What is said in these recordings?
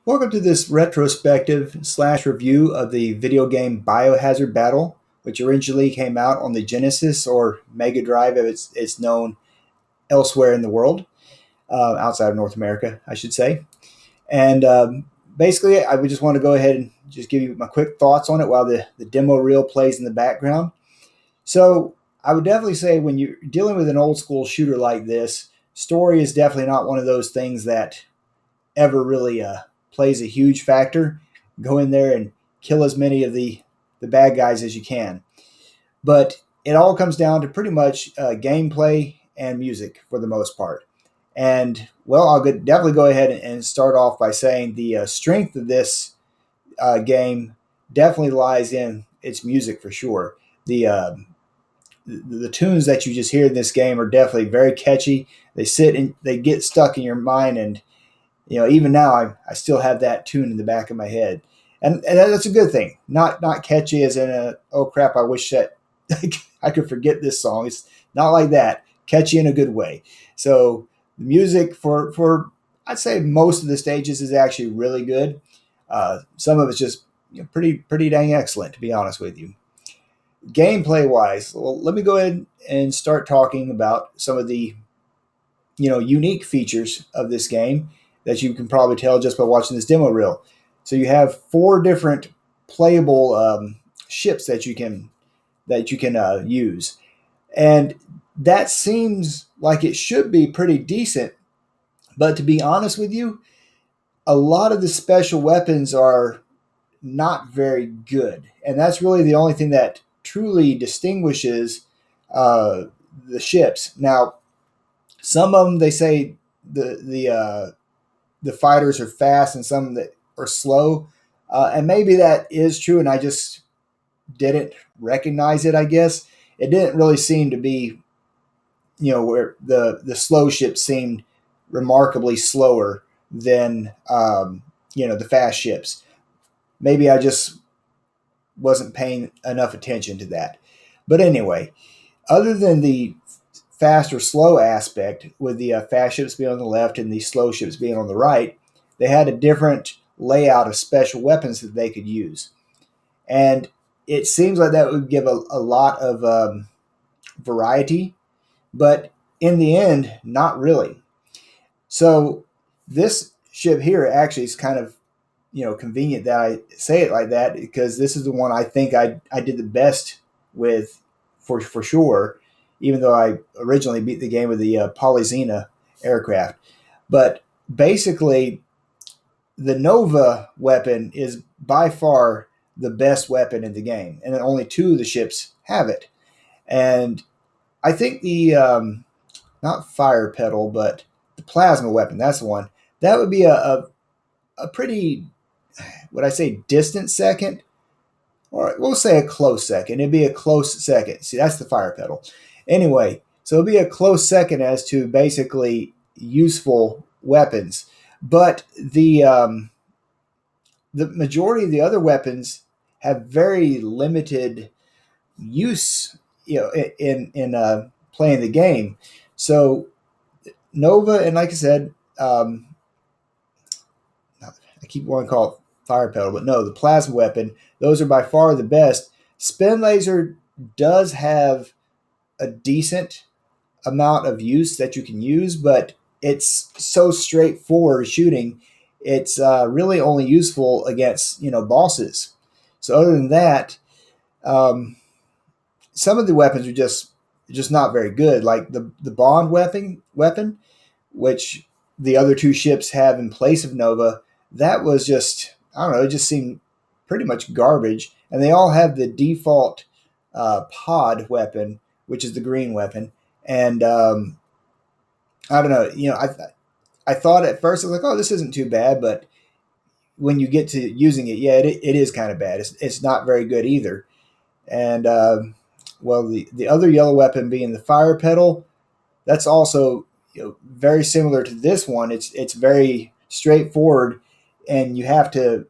Welcome to this retrospective slash review of the video game Biohazard Battle, which originally came out on the Genesis or Mega Drive as it's known elsewhere in the world, outside of North America, I should say. And basically, I would just want to go ahead and just give you my quick thoughts on it while the demo reel plays in the background. So, I would definitely say when you're dealing with an old school shooter like this, story is definitely not one of those things that ever really plays a huge factor. Go in there and kill as many of the bad guys as you can. But it all comes down to pretty much gameplay and music for the most part. And well, definitely go ahead and start off by saying the strength of this game definitely lies in its music for sure. The tunes that you just hear in this game are definitely very catchy. They sit and they get stuck in your mind, and even now I still have that tune in the back of my head, and that's a good thing. Not catchy as in oh crap, I wish that I could forget this song. It's not like that. Catchy in a good way. So the music for I'd say most of the stages is actually really good. Some of it's just pretty dang excellent, to be honest with you. Gameplay wise, well, let me go ahead and start talking about some of the unique features of this game that you can probably tell just by watching this demo reel. So you have four different playable ships that you can use, and that seems like it should be pretty decent. But to be honest with you, a lot of the special weapons are not very good, and that's really the only thing that truly distinguishes uh, the ships. Now, some of them they say the fighters are fast and some that are slow, and maybe that is true, and I just didn't recognize it. I guess it didn't really seem to be, where the slow ships seemed remarkably slower than the fast ships. Maybe I just wasn't paying enough attention to that. But anyway, other than the fast or slow aspect, with the fast ships being on the left and the slow ships being on the right, they had a different layout of special weapons that they could use. And it seems like that would give a lot of variety, but in the end, not really. So this ship here actually is kind of convenient that I say it like that, because this is the one I think I did the best with for sure, even though I originally beat the game with the Polyzena aircraft. But basically, the Nova weapon is by far the best weapon in the game, and only two of the ships have it. And I think the not fire pedal, but the plasma weapon, that's the one. That would be a pretty, would I say, distant second, or we'll say a close second. It'd be a close second. See, that's the fire pedal. Anyway, so it'll be a close second as to basically useful weapons. But the majority of the other weapons have very limited use, in playing the game. So Nova, and like I said, I keep wanting to call it fire pedal, but no, the plasma weapon, those are by far the best. Spin laser does have a decent amount of use that you can use, but it's so straightforward shooting. It's really only useful against bosses. So other than that, um, some of the weapons are just not very good. Like the bond weapon, which the other two ships have in place of Nova, that was just, I don't know, it just seemed pretty much garbage. And they all have the default pod weapon, which is the green weapon. And I don't know, I thought at first I was like, oh, this isn't too bad, but when you get to using it, yeah, it is kind of bad. It's not very good either. And well, the other yellow weapon being the fire pedal, that's also very similar to this one. It's very straightforward, and you have to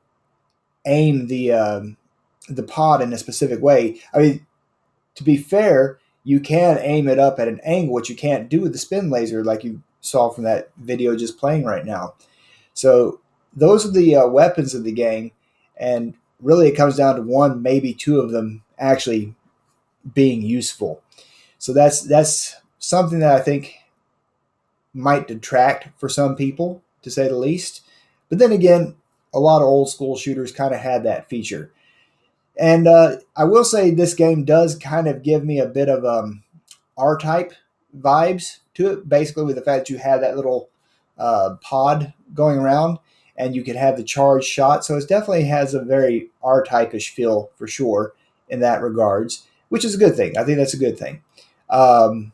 aim the pod in a specific way. I mean, to be fair, you can aim it up at an angle, which you can't do with the spin laser, like you saw from that video just playing right now. So those are the weapons of the game, and really it comes down to one, maybe two of them actually being useful. So that's something that I think might detract for some people, to say the least. But then again, a lot of old school shooters kind of had that feature. And I will say this game does kind of give me a bit of R-type vibes to it, basically with the fact that you have that little pod going around and you can have the charged shot. So it definitely has a very R-type-ish feel for sure in that regards, which is a good thing. I think that's a good thing. Oh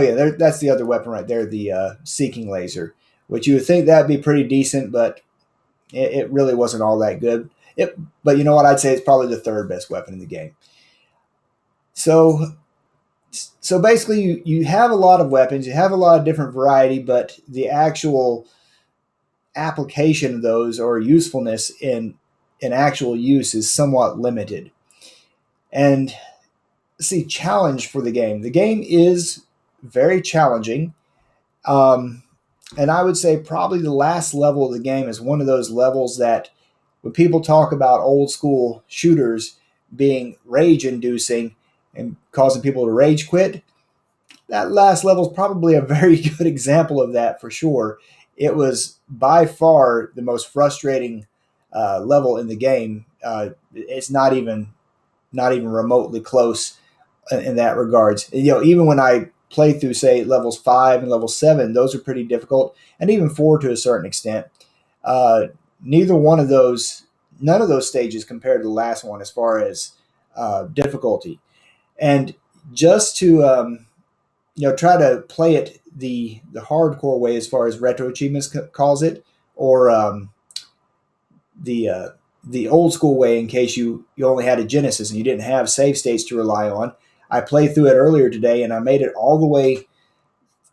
yeah, that's the other weapon right there, the seeking laser, which you would think that'd be pretty decent, but it really wasn't all that good. But you know what? I'd say it's probably the third best weapon in the game. So so basically, you have a lot of weapons, you have a lot of different variety, but the actual application of those or usefulness in actual use is somewhat limited. And see, challenge for the game. The game is very challenging. Um, and I would say probably the last level of the game is one of those levels that when people talk about old school shooters being rage inducing and causing people to rage quit, that last level is probably a very good example of that for sure. It was by far the most frustrating level in the game. It's not even remotely close in that regards. You know, even when I play through say levels 5 and level 7, those are pretty difficult, and even 4 to a certain extent. Uh, neither one of those, none of those stages compared to the last one as far as difficulty. And just to try to play it the hardcore way as far as retro achievements calls it, or the uh, the old school way in case you only had a Genesis and you didn't have save states to rely on. I played through it earlier today and I made it all the way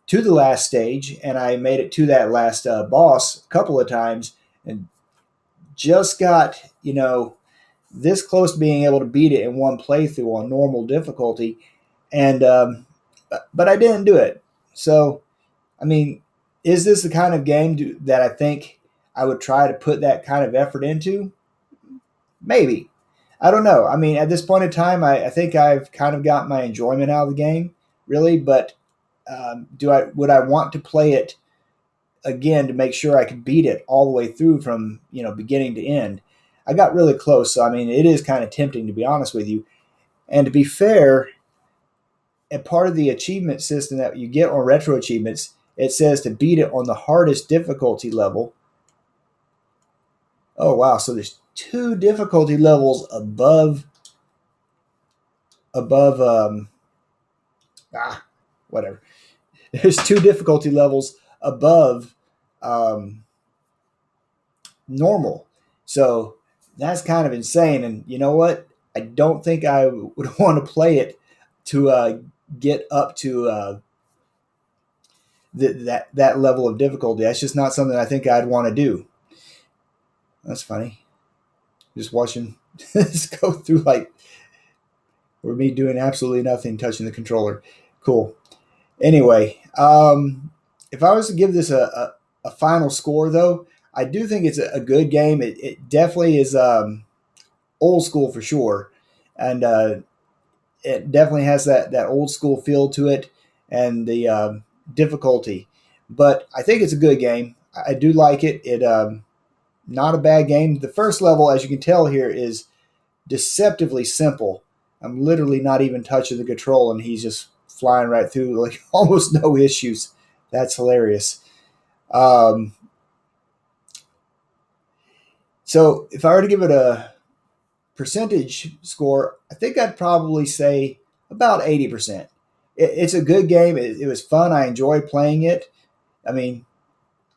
to the last stage, and I made it to that last boss a couple of times, and just got this close to being able to beat it in one playthrough on normal difficulty, and but I didn't do it. So I mean, is this the kind of game that I think I would try to put that kind of effort into? Maybe. I don't know. I mean, at this point in time, I think I've kind of got my enjoyment out of the game, really. But do I would I want to play it again to make sure I could beat it all the way through from beginning to end? I got really close, so I mean, it is kind of tempting to be honest with you. And to be fair, a part of the achievement system that you get on retro achievements, it says to beat it on the hardest difficulty level. Oh wow! So there's two difficulty levels above whatever. There's two difficulty levels above um, normal. So that's kind of insane. And you know what? I don't think I would want to play it to get up to that level of difficulty. That's just not something I think I'd want to do. That's funny. Just watching this go through like or me doing absolutely nothing, touching the controller. Cool. Anyway, if I was to give this a final score, though, I do think it's a good game. It definitely is old school for sure, and it definitely has that old school feel to it and the difficulty. But I think it's a good game. I do like it. Not a bad game. The first level, as you can tell here, is deceptively simple. I'm literally not even touching the control, and he's just flying right through like almost no issues. That's hilarious. Um, so if I were to give it a percentage score, I think I'd probably say about 80%. It's a good game. It was fun. I enjoyed playing it. I mean,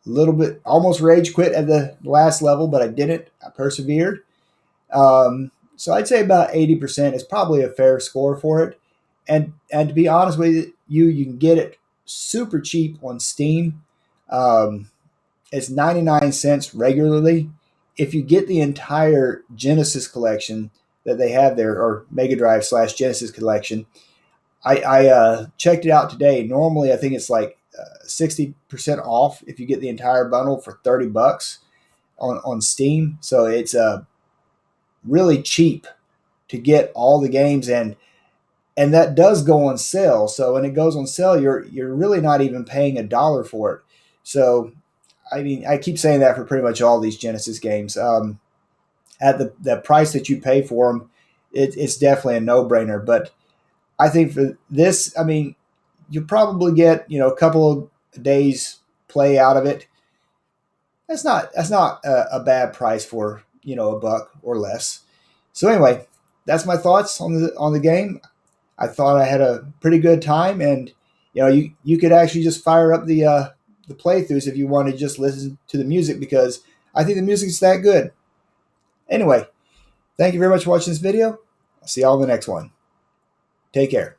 a little bit almost rage quit at the last level, but I didn't. I persevered. So I'd say about 80% is probably a fair score for it. And to be honest with you, you can get it super cheap on Steam. Um, it's 99 cents regularly. If you get the entire Genesis collection that they have there, or Mega Drive / Genesis collection, I checked it out today. Normally, I think it's like 60% off if you get the entire bundle for $30 on Steam. So it's really cheap to get all the games, and that does go on sale. So when it goes on sale, you're really not even paying $1 for it. So I mean, I keep saying that for pretty much all these Genesis games. At the price that you pay for them, it's definitely a no brainer. But I think for this, I mean, you probably get a couple of days play out of it. That's not a bad price for $1 or less. So anyway, that's my thoughts on the game. I thought I had a pretty good time, and you could actually just fire up the playthroughs if you want to just listen to the music, because I think the music's that good. Anyway, thank you very much for watching this video. I'll see y'all in the next one. Take care.